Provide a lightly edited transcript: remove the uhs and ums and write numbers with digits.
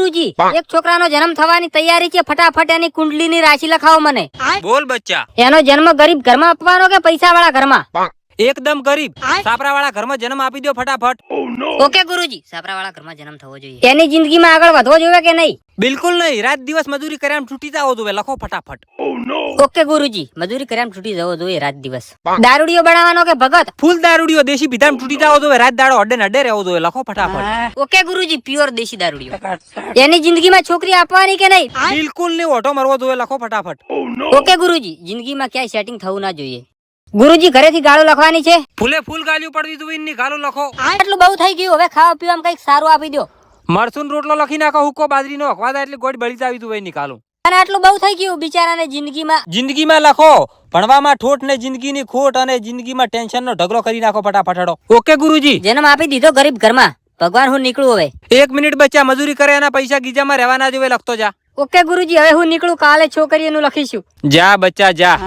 ગુરુજી, એક છોકરાનો જન્મ થવાની તૈયારી છે, ફટાફટ એની કુંડલીની રાશિ લખાવો મને. બોલ બચ્ચા. એનો જન્મ ગરીબ ઘરમાં આપવાનો કે પૈસા વાળા ઘરમાં? એકદમ ગરીબ સાપરા વાળા ઘરમાં જન્મ આપી દો ફટાફટ. ઓકે ગુરુજી, સાપરા વાળા ઘરમાં જન્મ થવો જોઈએ. એની જિંદગીમાં આગળ વધવો જોઈએ કે નહીં? બિલકુલ નહીં, રાત દિવસ મજૂરી કર્યા છૂટી જાવ જોઈએ, લખો ફટાફટ. ઓકે ગુરુજી, મજૂરી કર્યા છૂટી જવો જોઈએ રાત દિવસ. દારૂડિયો બનાવવાનો કે ભગત? ફૂલ દારૂડિયો દેશી વિધાન છૂટી જાવ જોઈએ, રાત દાડો અડે ને અડે રહેવો જોઈએ, લખો ફટાફટ. ઓકે ગુરુજી, પ્યોર દેશી દારૂડિયો. એની જિંદગીમાં છોકરી આપવાની કે નહીં? બિલકુલ નહીં, ઓટો મરવો જોઈએ, લખો ફટાફટ. ઓકે ગુરુજી, જિંદગીમાં ક્યાંય સેટિંગ થવું ના જોઈએ. ગુરુજી, ઘરેથી ગાળો લખવાની છે. ફૂલે ફૂલ ગાલિયું પડવી જોઈએ, એની ગાલો લખો. આટલું બહુ થઈ ગયું, હવે ખાવા પીવામાં કઈક સારું આપી દો. મરસુન રોટલો લખી નાખો, હુક્કો બાજરીનો અખવાદા એટલે ગોળ બળી જાવી જોઈએ, નિકાલો. અને આટલું બહુ થઈ ગયું, બિચારાને જિંદગીમાં લખો, ભણવામાં ઠોઠ ને જિંદગીની ખોટ અને જિંદગીમાં ટેન્શનનો ઢગલો કરી નાખો ફટાફટ. ઓકે ગુરુજી. જન્મ આપી દીધો ગરીબ ઘરમાં, ભગવાન હું નીકળું હવે. 1 મિનિટ બચ્ચા, મજૂરી કરે એના પૈસા ગીજામાં રહેવાના જોઈએ, લખતો જા. ઓકે ગુરુજી, હવે હું નીકળું, કાલે છોકરીઓનું લખીશું. જા બચ્ચા જા.